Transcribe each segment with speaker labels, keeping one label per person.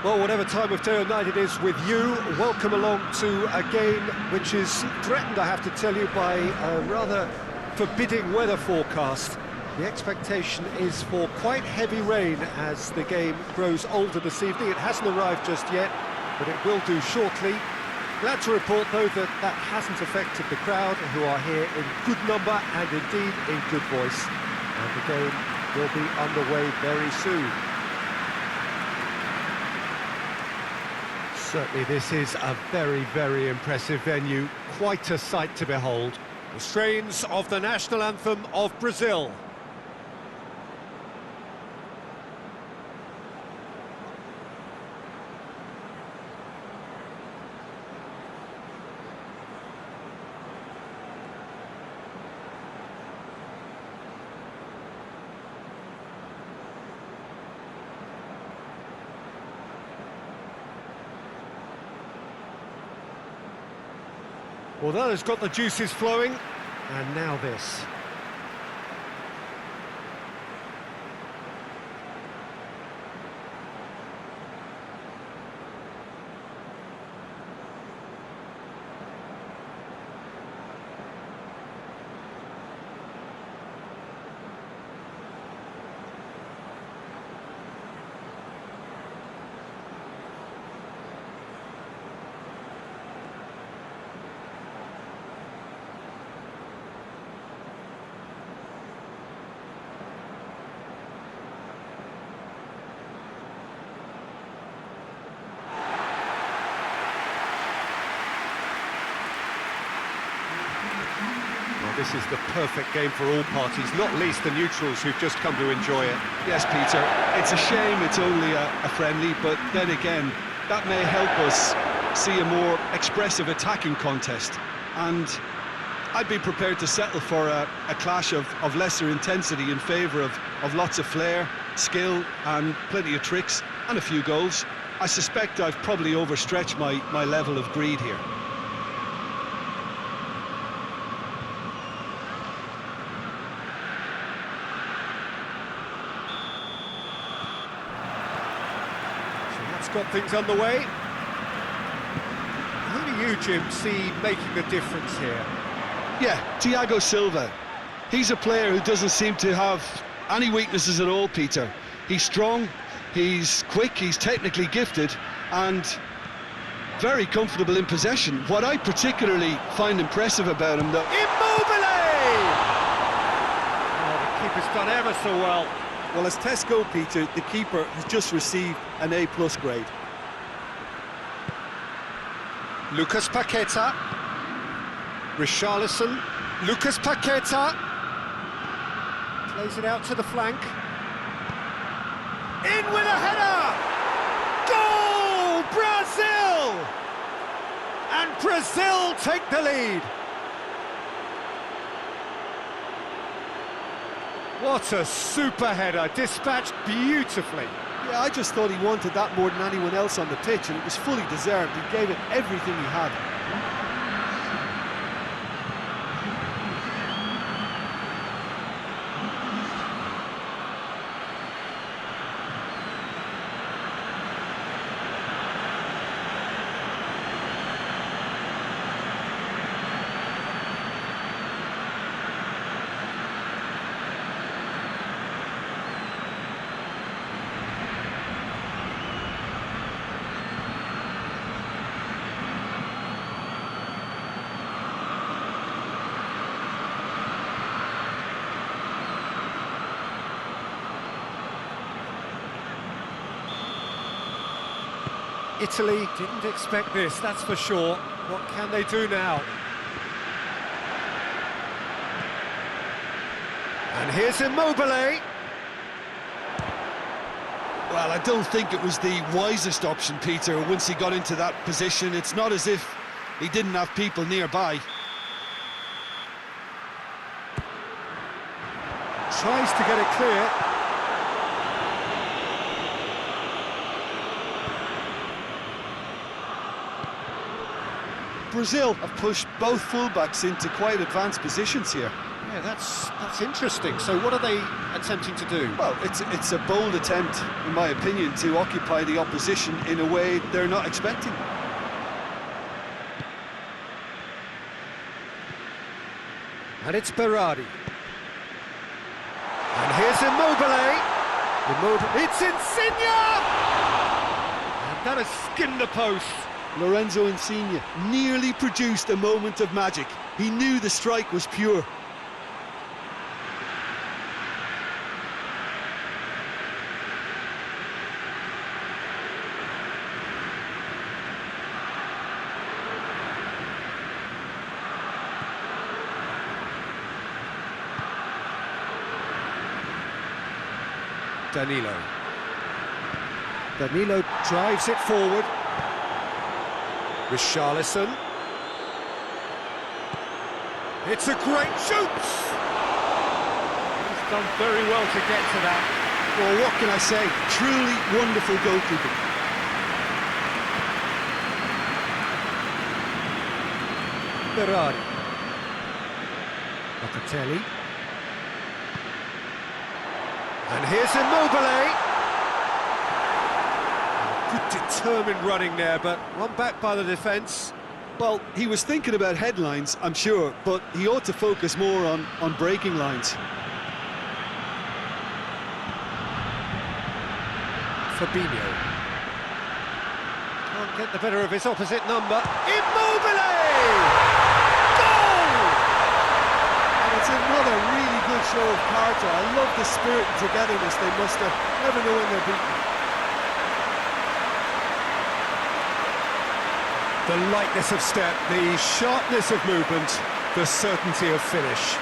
Speaker 1: Well, whatever time of day or night it is with you, welcome along to a game which is threatened, I have to tell you, by a rather forbidding weather forecast. The expectation is for quite heavy rain as the game grows older this evening. It hasn't arrived just yet, but it will do shortly. Glad to report, though, that that hasn't affected the crowd, who are here in good number and indeed in good voice. And the game will be underway very soon. Certainly this is a very, very impressive venue, quite a sight to behold. The strains of the national anthem of Brazil. Well, that has got the juices flowing, and now this. This is the perfect game for all parties, not least the neutrals who've just come to enjoy it.
Speaker 2: Yes, Peter, it's a shame it's only a friendly, but then again, that may help us see a more expressive attacking contest. And I'd be prepared to settle for a clash of lesser intensity in favour of lots of flair, skill and plenty of tricks and a few goals. I suspect I've probably overstretched my level of greed here.
Speaker 1: Got things underway. Who do you, Jim, see making the difference here?
Speaker 2: Yeah, Thiago Silva. He's a player who doesn't seem to have any weaknesses at all, Peter. He's strong, he's quick, he's technically gifted, and very comfortable in possession. What I particularly find impressive about him, though...
Speaker 1: Immobile! Oh, the keeper's done ever so well.
Speaker 2: Well, as tests go, Peter, the keeper has just received an A+ grade.
Speaker 1: Lucas Paqueta. Richarlison. Lucas Paqueta. Plays it out to the flank. In with a header! Goal! Brazil! And Brazil take the lead. What a super header, dispatched beautifully.
Speaker 2: Yeah, I just thought he wanted that more than anyone else on the pitch, and it was fully deserved. He gave it everything he had.
Speaker 1: Italy didn't expect this, that's for sure. What can they do now? And here's Immobile.
Speaker 2: Well, I don't think it was the wisest option, Peter, once he got into that position. It's not as if he didn't have people nearby.
Speaker 1: Tries to get it clear.
Speaker 2: Brazil have pushed both fullbacks into quite advanced positions here.
Speaker 1: Yeah, that's interesting. So what are they attempting to do?
Speaker 2: Well, it's a bold attempt, in my opinion, to occupy the opposition in a way they're not expecting.
Speaker 1: And it's Berardi. And here's Immobile. It's Insigne! And that has skinned the post.
Speaker 2: Lorenzo Insigne nearly produced a moment of magic. He knew the strike was pure.
Speaker 1: Danilo drives it forward. Richarlison. It's a great shoot! He's done very well to get to that.
Speaker 2: Well, what can I say? Truly wonderful goalkeeping.
Speaker 1: Berardi. Locatelli. And here's Immobile. Good determined running there, but one back by the defence.
Speaker 2: Well, he was thinking about headlines, I'm sure, but he ought to focus more on breaking lines.
Speaker 1: Fabinho. Can't get the better of his opposite number. Immobile!
Speaker 2: It's another really good show of character. I love the spirit and togetherness they must have. Never know when they're beaten.
Speaker 1: The lightness of step, the sharpness of movement, the certainty of finish.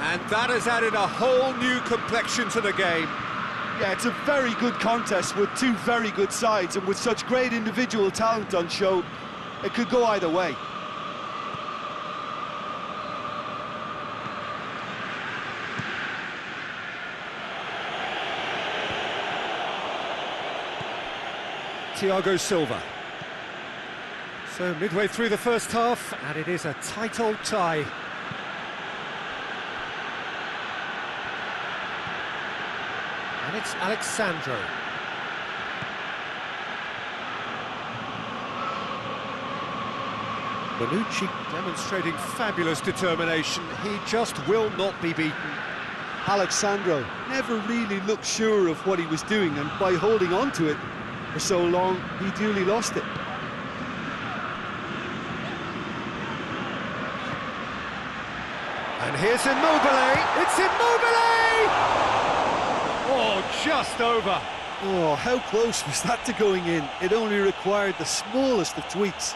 Speaker 1: And that has added a whole new complexion to the game.
Speaker 2: Yeah, it's a very good contest with two very good sides, and with such great individual talent on show, it could go either way.
Speaker 1: Thiago Silva. So midway through the first half, and it is a tight old tie. And it's Alexandro. Bonucci demonstrating fabulous determination. He just will not be beaten.
Speaker 2: Alexandro never really looked sure of what he was doing, and by holding on to it for so long, he duly lost it.
Speaker 1: And here's Immobile. It's Immobile! Oh, just over.
Speaker 2: Oh, how close was that to going in? It only required the smallest of tweaks.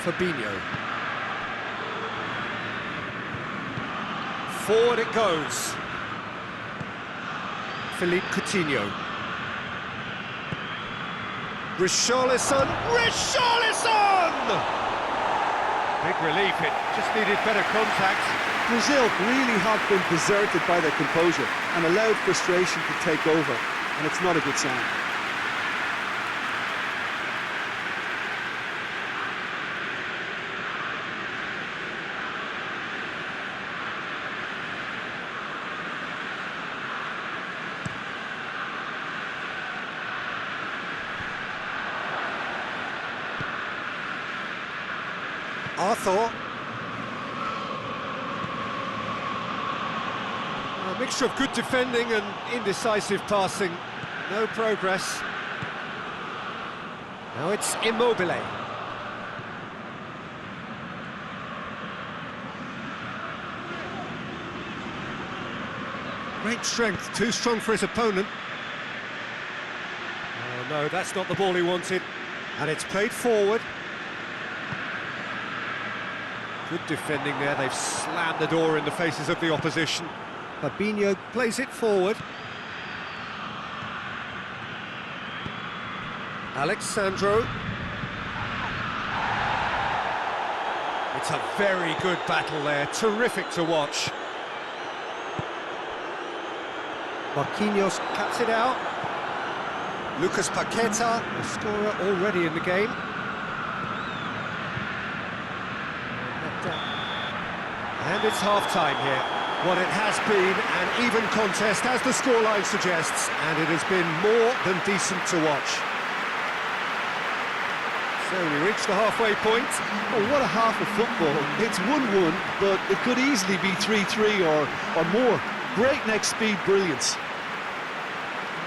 Speaker 1: Fabinho. Forward it goes. Philippe Coutinho. Richarlison. Richarlison! Big relief, it just needed better contact.
Speaker 2: Brazil really have been deserted by their composure and allowed frustration to take over, and it's not a good sign.
Speaker 1: Arthur. A mixture of good defending and indecisive passing. No progress. Now it's Immobile. Great strength, too strong for his opponent. Oh no, that's not the ball he wanted. And it's played forward. Good defending there, they've slammed the door in the faces of the opposition. Fabinho plays it forward. Alexandro. It's a very good battle there, terrific to watch. Marquinhos cuts it out. Lucas Paqueta, a scorer already in the game. And it's half-time here. What it has been an even contest, as the scoreline suggests, and it has been more than decent to watch. So we reach the halfway point.
Speaker 2: Oh, what a half of football. It's 1-1, but it could easily be 3-3 or more. Breakneck speed brilliance.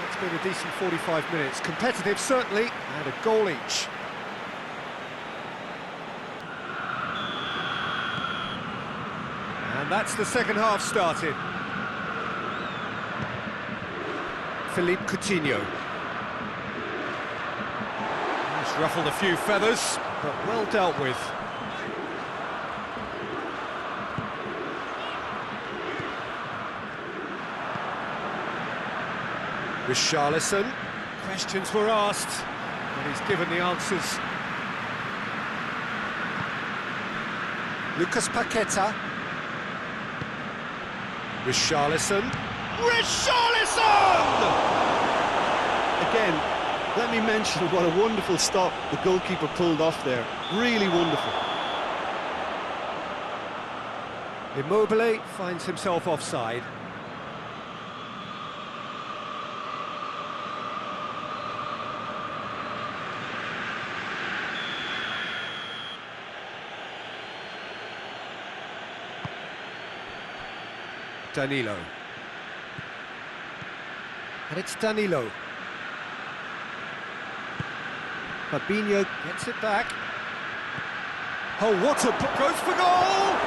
Speaker 1: It's been a decent 45 minutes. Competitive, certainly, and a goal each. And that's the second half started. Philippe Coutinho. He's ruffled a few feathers, but well dealt with. Richarlison. Questions were asked, and he's given the answers. Lucas Paqueta. Richarlison. Richarlison!
Speaker 2: Again, let me mention what a wonderful stop the goalkeeper pulled off there. Really wonderful.
Speaker 1: Immobile finds himself offside. Danilo. And it's Danilo. Fabinho gets it back. Oh, what a... goes for goal!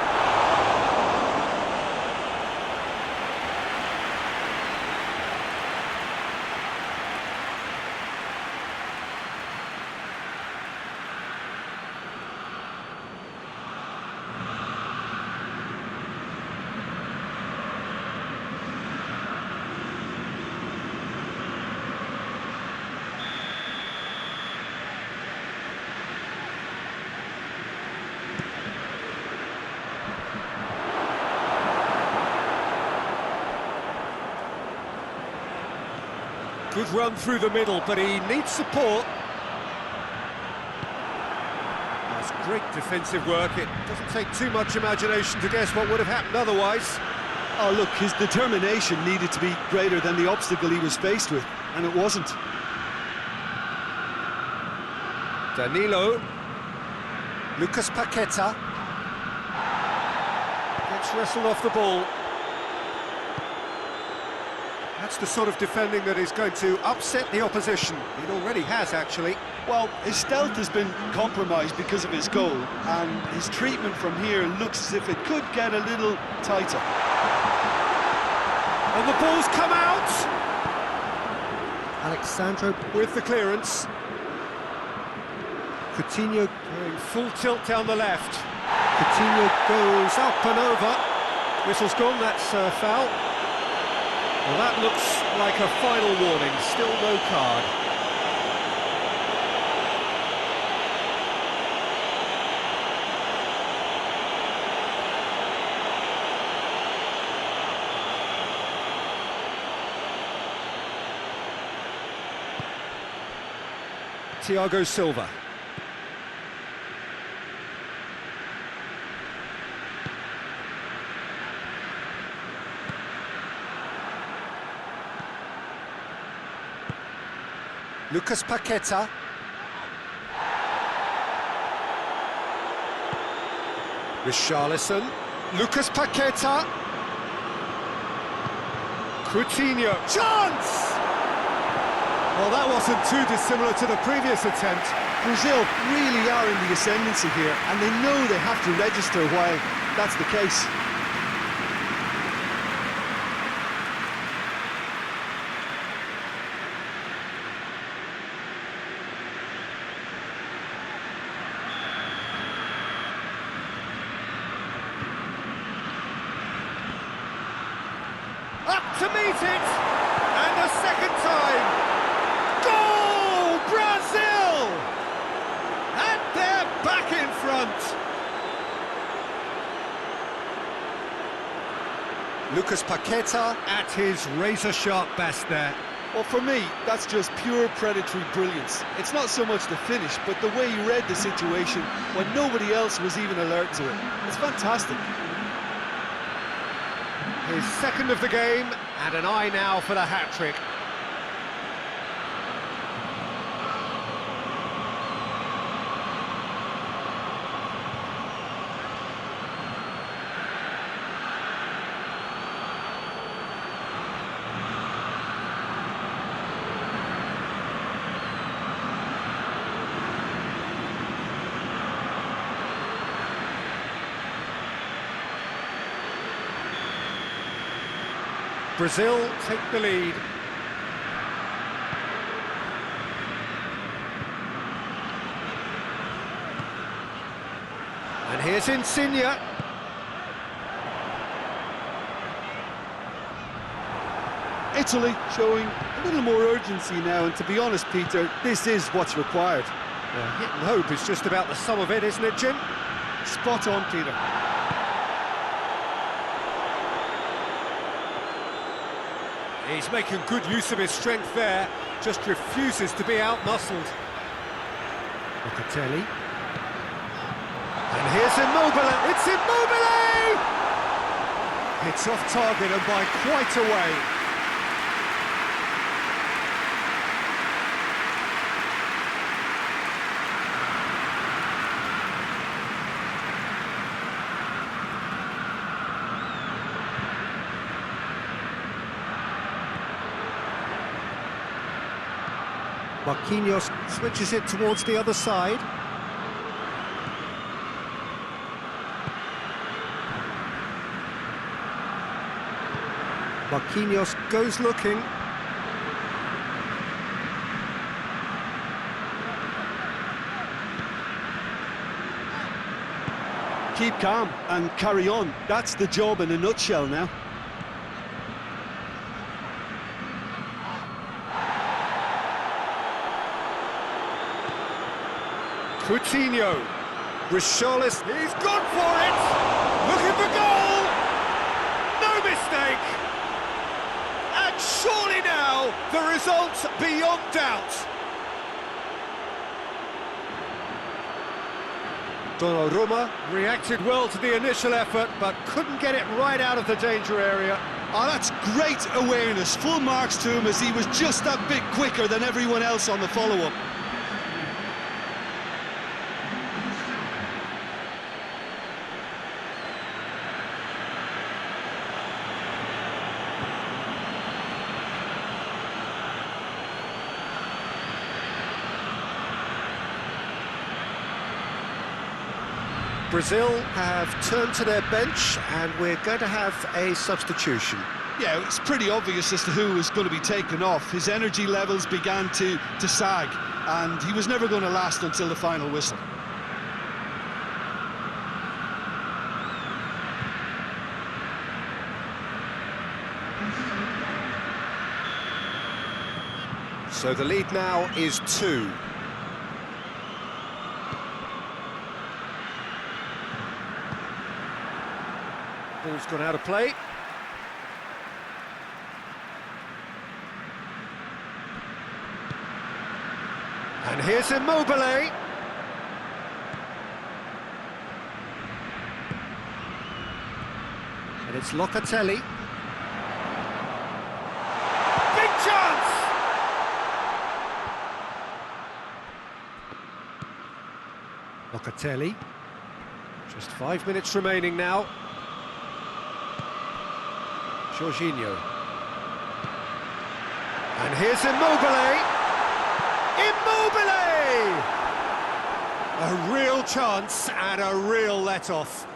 Speaker 1: Good run through the middle, but he needs support. That's great defensive work. It doesn't take too much imagination to guess what would have happened otherwise.
Speaker 2: Oh, look, his determination needed to be greater than the obstacle he was faced with, and it wasn't.
Speaker 1: Danilo. Lucas Paqueta. Gets wrestled off the ball. That's the sort of defending that is going to upset the opposition. It already has, actually.
Speaker 2: Well, his stealth has been compromised because of his goal, and his treatment from here looks as if it could get a little tighter.
Speaker 1: And the ball's come out! Alexandro with the clearance. Coutinho going full tilt down the left. Coutinho goes up and over. Whistle's gone, that's a foul. Well, that looks like a final warning, still no card. Thiago Silva. Lucas Paqueta. Richarlison. Lucas Paqueta. Coutinho. Chance! Well, that wasn't too dissimilar to the previous attempt.
Speaker 2: Brazil really are in the ascendancy here, and they know they have to register while that's the case.
Speaker 1: Up to meet it! And a second time! Goal! Brazil! And they're back in front! Lucas Paqueta at his razor-sharp best there.
Speaker 2: Well, for me, that's just pure predatory brilliance. It's not so much the finish, but the way he read the situation when nobody else was even alert to it. It's fantastic.
Speaker 1: His second of the game, and an eye now for the hat-trick. Brazil take the lead. And here's Insigne.
Speaker 2: Italy showing a little more urgency now, and to be honest, Peter, this is what's required.
Speaker 1: Yeah, hit and hope is just about the sum of it, isn't it, Jim?
Speaker 2: Spot on, Peter.
Speaker 1: He's making good use of his strength there, just refuses to be out-muscled. Locatelli. And here's Immobile. It's Immobile! It's off target and by quite a way. Marquinhos switches it towards the other side. Marquinhos goes looking.
Speaker 2: Keep calm and carry on. That's the job in a nutshell now.
Speaker 1: Coutinho, Richarlison, he's gone for it! Looking for goal! No mistake! And surely now, the result's beyond doubt. Donnarumma reacted well to the initial effort, but couldn't get it right out of the danger area.
Speaker 2: Oh, that's great awareness. Full marks to him, as he was just that bit quicker than everyone else on the follow-up.
Speaker 1: Brazil have turned to their bench, and we're going to have a substitution.
Speaker 2: Yeah, it's pretty obvious as to who was going to be taken off. His energy levels began to sag, and he was never going to last until the final whistle.
Speaker 1: So the lead now is 2. Ball's gone out of play. And here's Immobile. And it's Locatelli. Big chance! Locatelli. Just 5 minutes remaining now. Jorginho. And here's Immobile! Immobile! A real chance and a real let-off.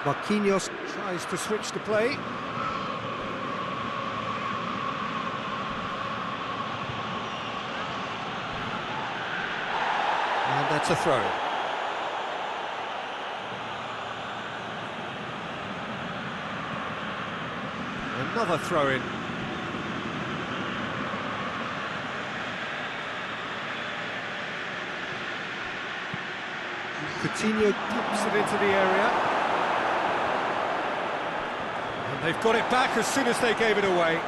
Speaker 1: Marquinhos tries to switch the play. And that's a throw. Another throw-in. Coutinho dumps it into the area. They've got it back as soon as they gave it away.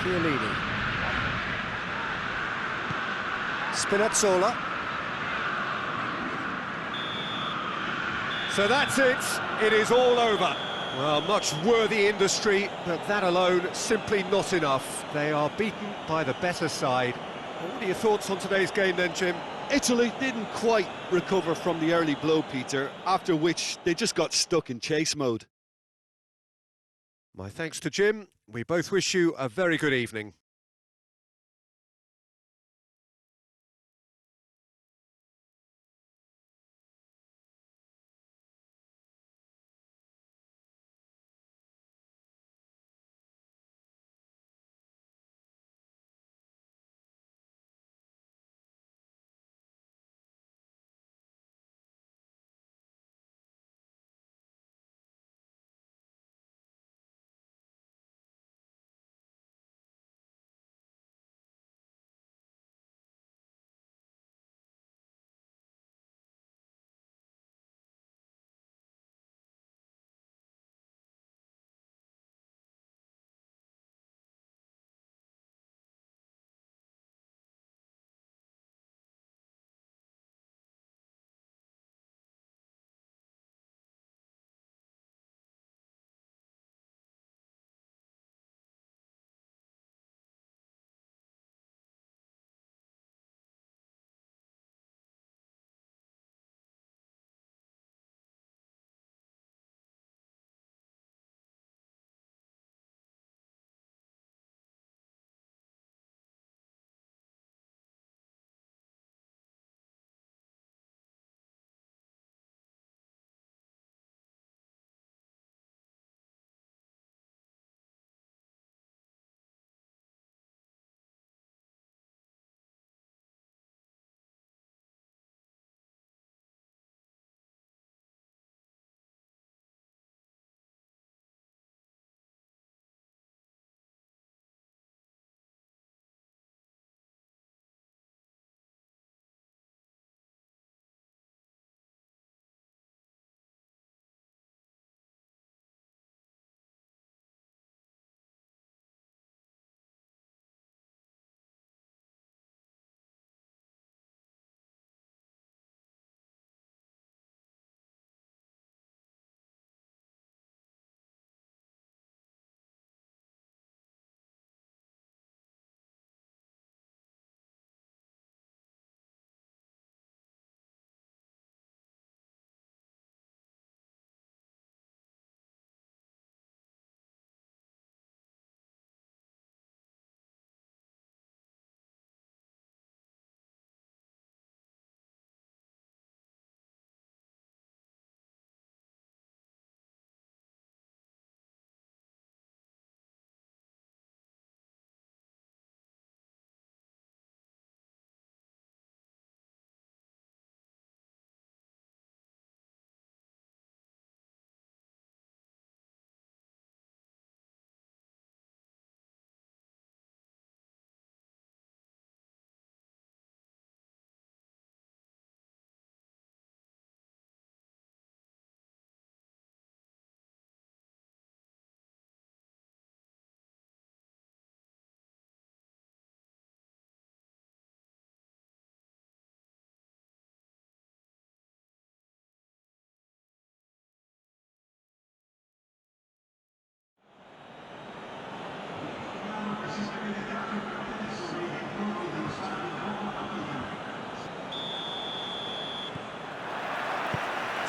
Speaker 1: Chiellini. Spinazzola. So that's it. It is all over. Well, much worthy industry, but that alone simply not enough. They are beaten by the better side. What are your thoughts on today's game then, Jim?
Speaker 2: Italy didn't quite recover from the early blow, Peter, after which they just got stuck in chase mode.
Speaker 1: My thanks to Jim. We both wish you a very good evening.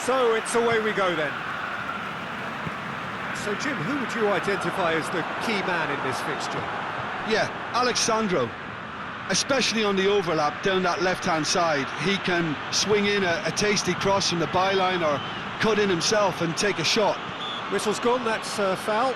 Speaker 1: So it's away we go then. So Jim, who would you identify as the key man in this fixture?
Speaker 2: Yeah, Alexandro. Especially on the overlap down that left-hand side. He can swing in a tasty cross from the byline or cut in himself and take a shot.
Speaker 1: Whistle's gone, that's foul.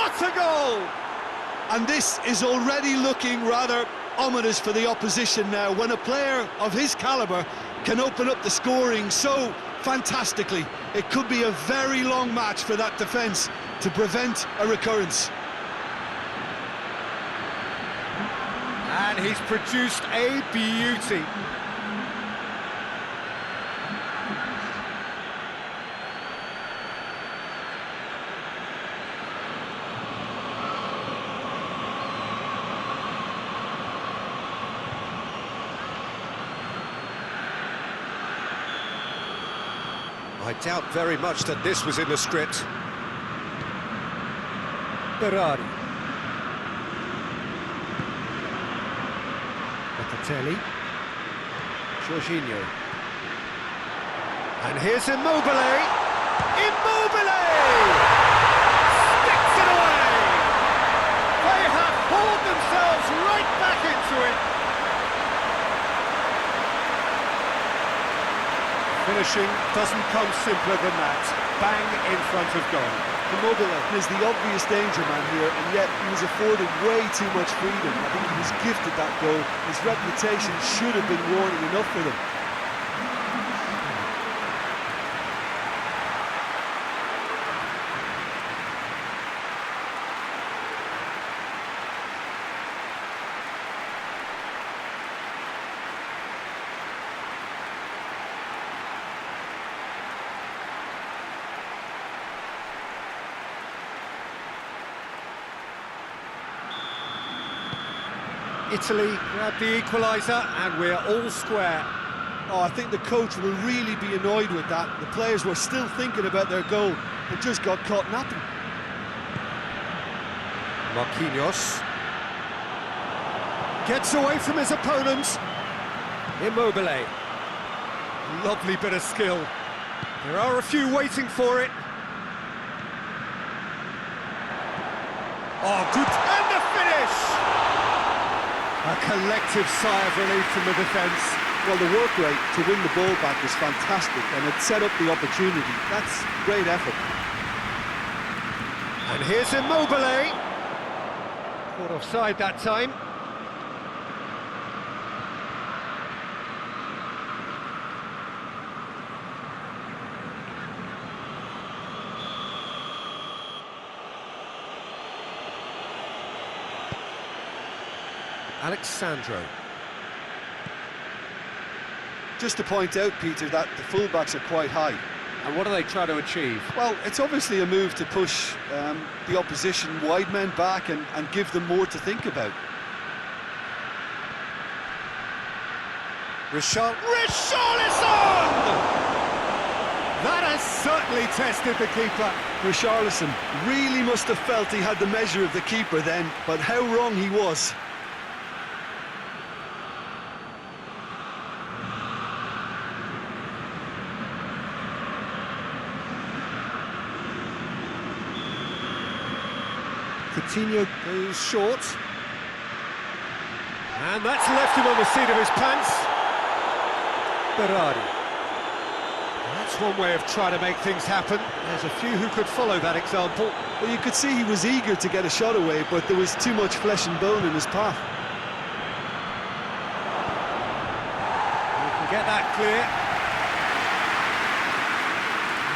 Speaker 1: What a goal!
Speaker 2: And this is already looking rather ominous for the opposition now, when a player of his calibre can open up the scoring so fantastically. It could be a very long match for that defence to prevent a recurrence.
Speaker 1: And he's produced a beauty. I doubt very much that this was in the script. Berardi. Balotelli. Jorginho. And here's Immobile. Immobile! Sticks it away! They have pulled themselves right back into it. Finishing doesn't come simpler than that. Bang in front of goal.
Speaker 2: Immobile is the obvious danger man here, and yet he was afforded way too much freedom. I think he was gifted that goal. His reputation should have been warning enough for them.
Speaker 1: Italy grab the equaliser and we're all square.
Speaker 2: Oh, I think the coach will really be annoyed with that. The players were still thinking about their goal and just got caught napping.
Speaker 1: Marquinhos gets away from his opponent. Immobile. Lovely bit of skill. There are a few waiting for it. Oh, good. And the finish! A collective sigh of relief from the defence.
Speaker 2: Well, the work rate to win the ball back was fantastic, and it set up the opportunity. That's great effort.
Speaker 1: And here's Immobile. Caught offside that time. Alexandro.
Speaker 2: Just to point out, Peter, that the fullbacks are quite high.
Speaker 1: And what do they try to achieve?
Speaker 2: Well, it's obviously a move to push the opposition wide men back and give them more to think about.
Speaker 1: Richarlison! That has certainly tested the keeper.
Speaker 2: Richarlison really must have felt he had the measure of the keeper then, but how wrong he was.
Speaker 1: Coutinho goes short. And that's left him on the seat of his pants. Berardi. That's one way of trying to make things happen. There's a few who could follow that example.
Speaker 2: Well, you could see he was eager to get a shot away, but there was too much flesh and bone in his path.
Speaker 1: You can get that clear.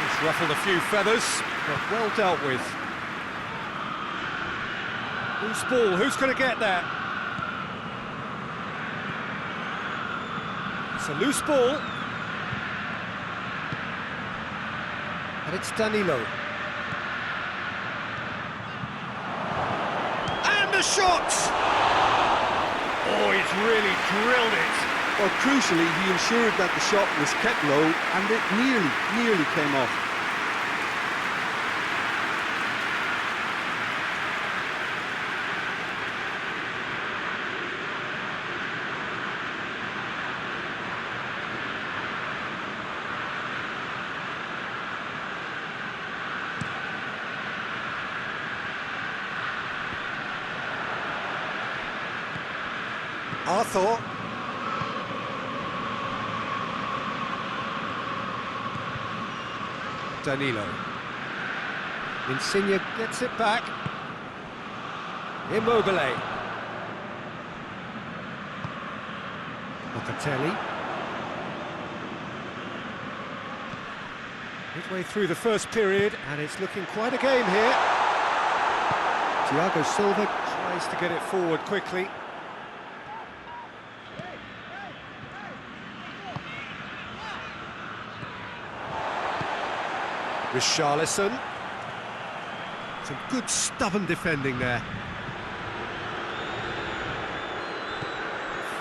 Speaker 1: He's ruffled a few feathers, but well dealt with. Loose ball, who's going to get that? It's a loose ball. And it's Danilo. the shot! Oh, he's really drilled it.
Speaker 2: Well, crucially, he ensured that the shot was kept low and it nearly came off.
Speaker 1: Arthur. Danilo. Insigne gets it back. Immobile. Locatelli. Midway through the first period, and it's looking quite a game here. Thiago Silva tries to get it forward quickly. Richarlison. Some good stubborn defending there.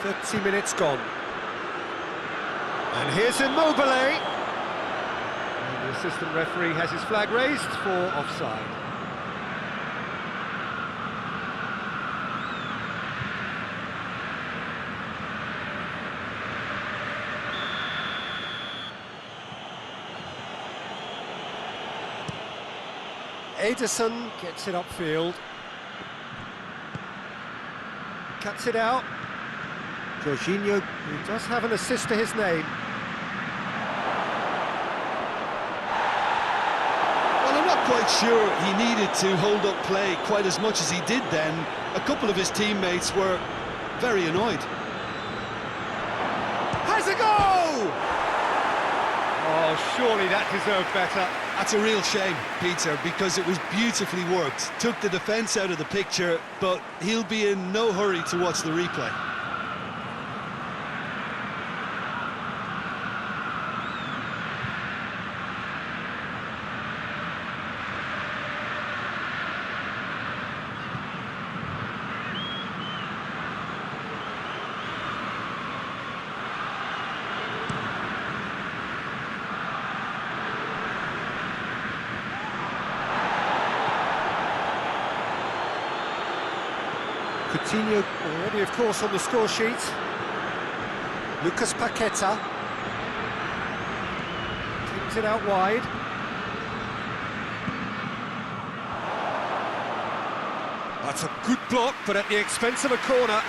Speaker 1: 30 minutes gone. And here's Immobile. And the assistant referee has his flag raised for offside. Ederson gets it upfield. Cuts it out. Jorginho, who does have an assist to his name.
Speaker 2: Well, I'm not quite sure he needed to hold up play quite as much as he did then. A couple of his teammates were very annoyed.
Speaker 1: Has a goal! Oh, surely that deserved better.
Speaker 2: That's a real shame, Peter, because it was beautifully worked. Took the defence out of the picture, but he'll be in no hurry to watch the replay.
Speaker 1: Coutinho already, of course, on the score sheet. Lucas Paqueta. Kicks it out wide. That's a good block, but at the expense of a corner.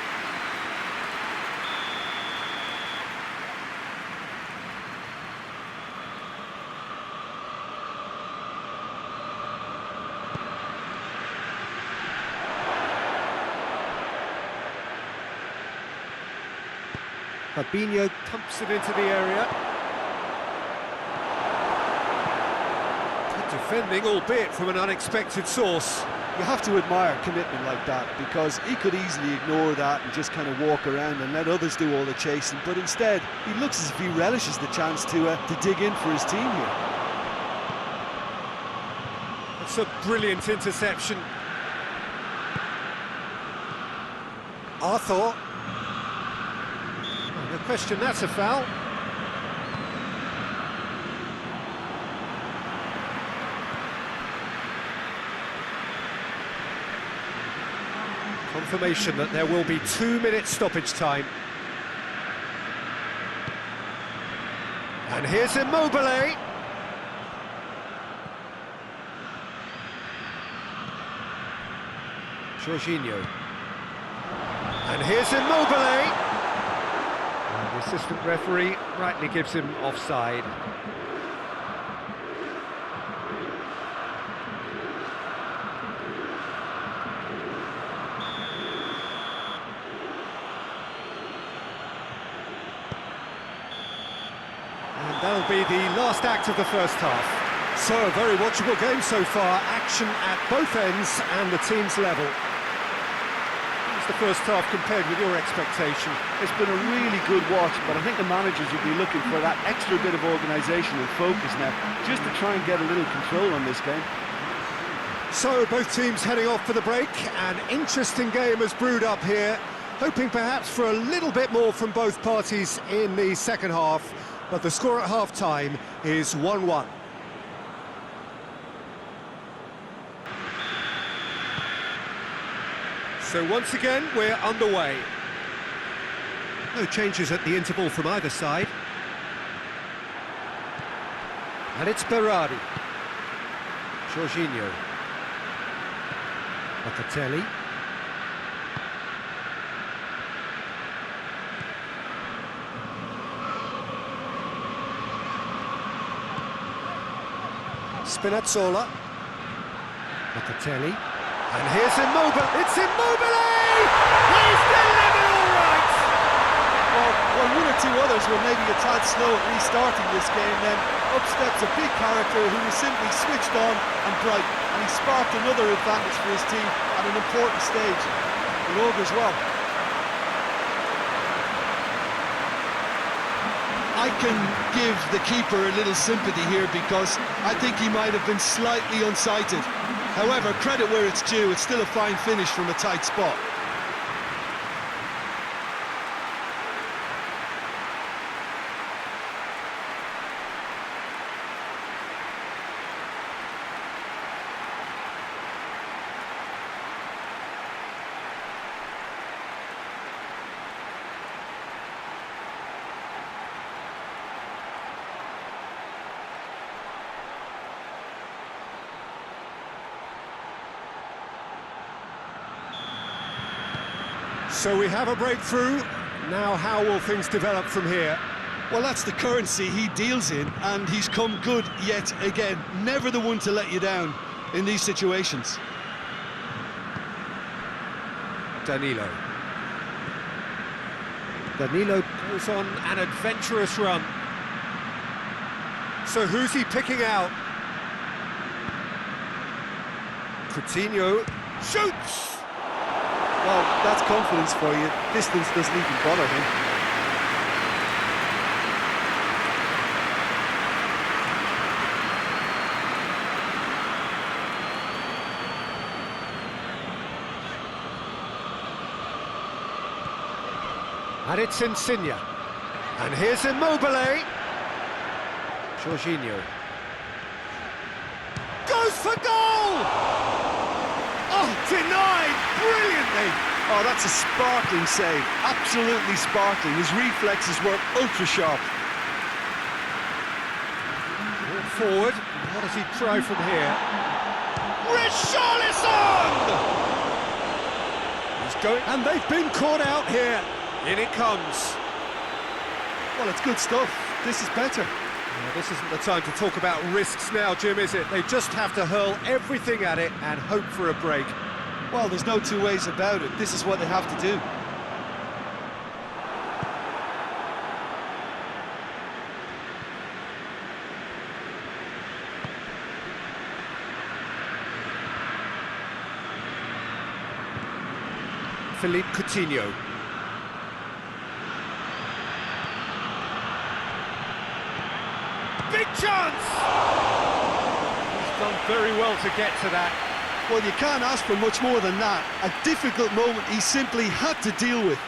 Speaker 1: Fabinho pumps it into the area. Good defending, albeit from an unexpected source.
Speaker 2: You have to admire commitment like that, because he could easily ignore that and just kind of walk around and let others do all the chasing, but instead he looks as if he relishes the chance to dig in for his team here.
Speaker 1: That's a brilliant interception. Arthur. No question, that's a foul. Confirmation that there will be 2 minutes stoppage time. And here's Immobile. Jorginho. And here's Immobile. And the assistant referee rightly gives him offside. And that'll be the last act of the first half. So, a very watchable game so far. Action at both ends and the team's level. The first half compared with your expectation?
Speaker 3: It's been a really good watch, but I think the managers will be looking for that extra bit of organisation and focus now, just to try and get a little control on this game.
Speaker 1: So both teams heading off for the break. An interesting game has brewed up here, hoping perhaps for a little bit more from both parties in the second half, but the score at half-time is 1-1. So once again, we're underway. No changes at the interval from either side. And it's Berardi. Jorginho. Locatelli. Spinazzola. Locatelli. And here's Immobile. It's Immobile! He's delivered all right!
Speaker 2: Well, one or two others were maybe a tad slow at restarting this game, then up steps a big character who was simply switched on and bright, and he sparked another advantage for his team at an important stage. It augurs well. I can give the keeper a little sympathy here because I think he might have been slightly unsighted. However, credit where it's due, it's still a fine finish from a tight spot.
Speaker 1: So we have a breakthrough. Now how will things develop from here?
Speaker 2: Well, that's the currency he deals in, and he's come good yet again. Never the one to let you down in these situations.
Speaker 1: Danilo. Danilo goes on an adventurous run. So who's he picking out? Coutinho shoots!
Speaker 3: Well, that's confidence for you. Distance doesn't even bother him.
Speaker 1: And it's Insigne. And here's Immobile. Jorginho. Goes for goal! Oh, denied brilliantly!
Speaker 3: Oh, that's a sparkling save. Absolutely sparkling. His reflexes were ultra sharp.
Speaker 1: Walk forward. What does he try from here? Richarlison! He's going, and they've been caught out here. In it comes.
Speaker 2: Well, it's good stuff. This is better.
Speaker 1: This isn't the time to talk about risks now, Jim, is it? They just have to hurl everything at it and hope for a break.
Speaker 2: Well, there's no two ways about it. This is what they have to do.
Speaker 1: Philippe Coutinho. Big chance! He's done very well to get to that.
Speaker 2: Well, you can't ask for much more than that. A difficult moment he simply had to deal with.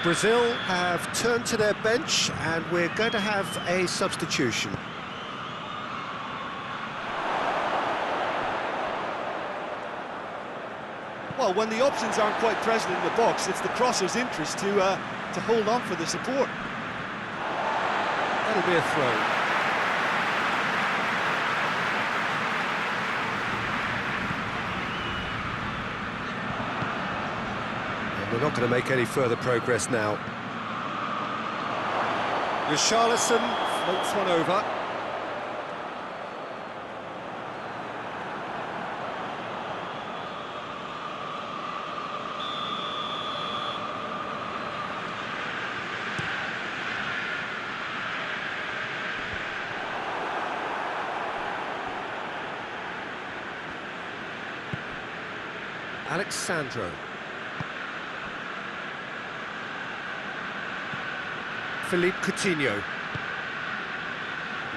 Speaker 1: Brazil have turned to their bench and we're going to have a substitution.
Speaker 2: Well, when the options aren't quite present in the box, it's the crosser's interest to hold on for the support.
Speaker 1: That'll be a throw. And we're not going to make any further progress now. Richarlison floats one over. Alexandro. Philippe Coutinho.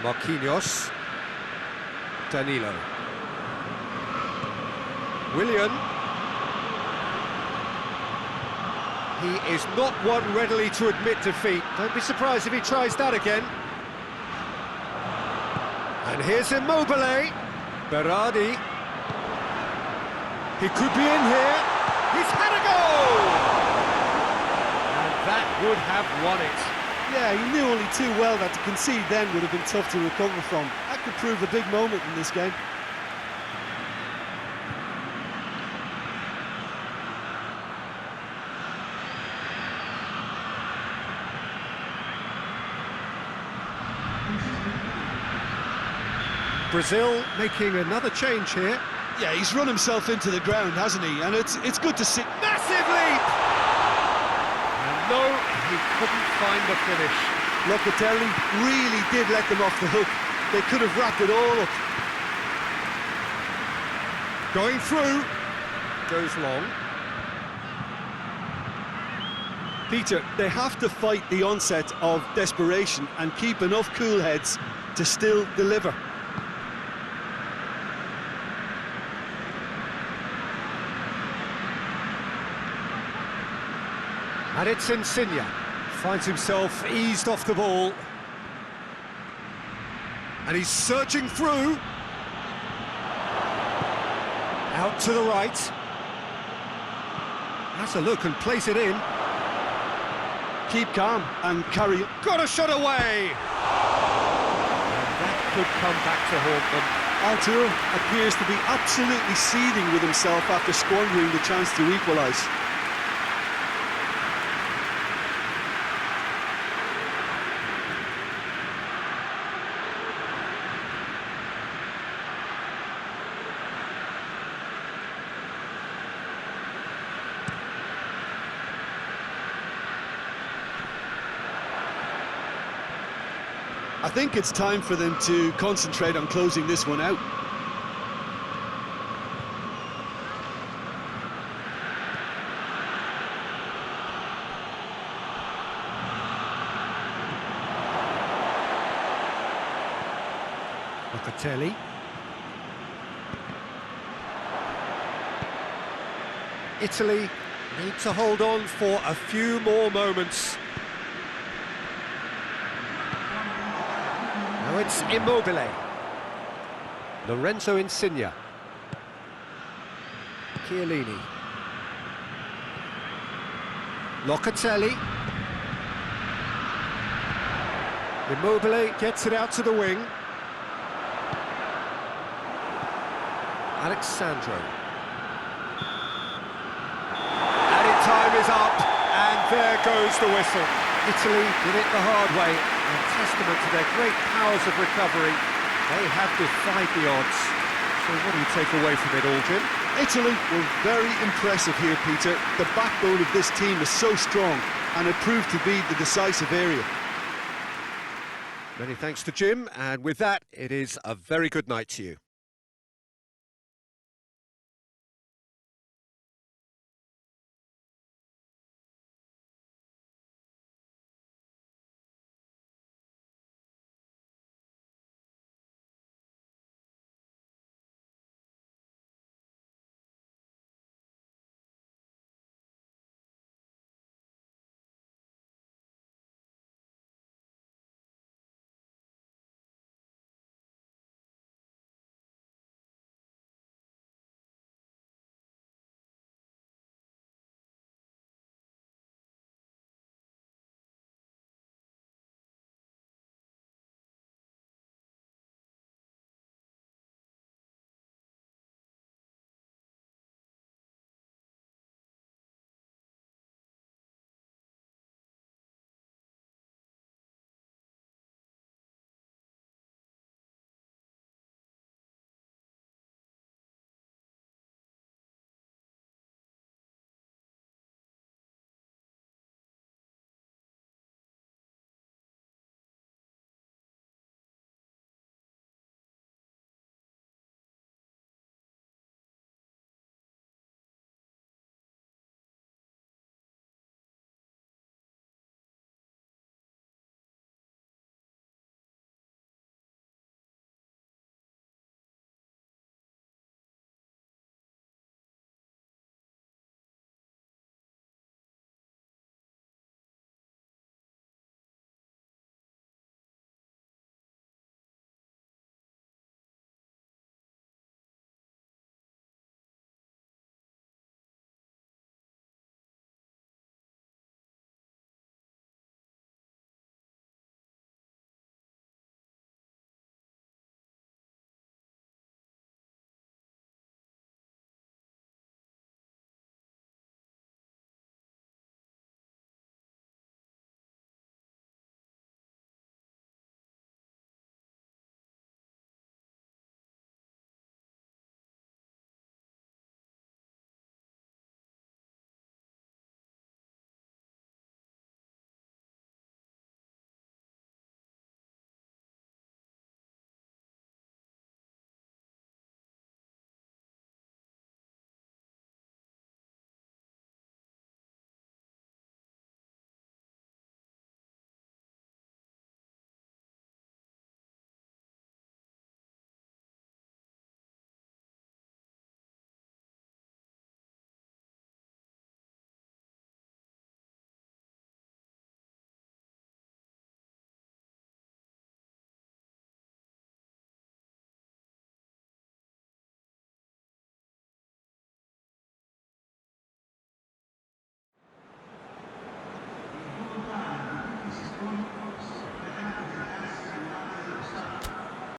Speaker 1: Marquinhos. Danilo. Willian. He is not one readily to admit defeat. Don't be surprised if he tries that again. And here's Immobile. Berardi. He could be in here. He's had a goal! And that would have won it.
Speaker 3: Yeah, he knew only too well that to concede then would have been tough to recover from. That could prove a big moment in this game.
Speaker 1: Brazil making another change here.
Speaker 2: Yeah, he's run himself into the ground, hasn't he? And it's good to see.
Speaker 1: Massive leap! And no, he couldn't find the finish.
Speaker 3: Locatelli really did let them off the hook. They could have wrapped it all up.
Speaker 1: Going through. Goes long.
Speaker 2: Peter, they have to fight the onset of desperation and keep enough cool heads to still deliver.
Speaker 1: And it's Insigne. Finds himself eased off the ball. And he's surging through. Out to the right. Has a look and plays it in.
Speaker 2: Keep calm and carry it.
Speaker 1: Got a shot away! And that could come back to haunt them.
Speaker 2: Artur appears to be absolutely seething with himself after squandering the chance to equalise. I think it's time for them to concentrate on closing this one out.
Speaker 1: Locatelli. Italy need to hold on for a few more moments. Now it's Immobile. Lorenzo Insigne. Chiellini. Locatelli. Immobile gets it out to the wing. Alexandro. Added time is up, and there goes the whistle. Italy did it the hard way, a testament to their great powers of recovery. They have defied the odds. So what do you take away from it all, Jim?
Speaker 2: Italy were very impressive here, Peter. The backbone of this team is so strong, and it proved to be the decisive area.
Speaker 1: Many thanks to Jim, and with that, it is a very good night to you.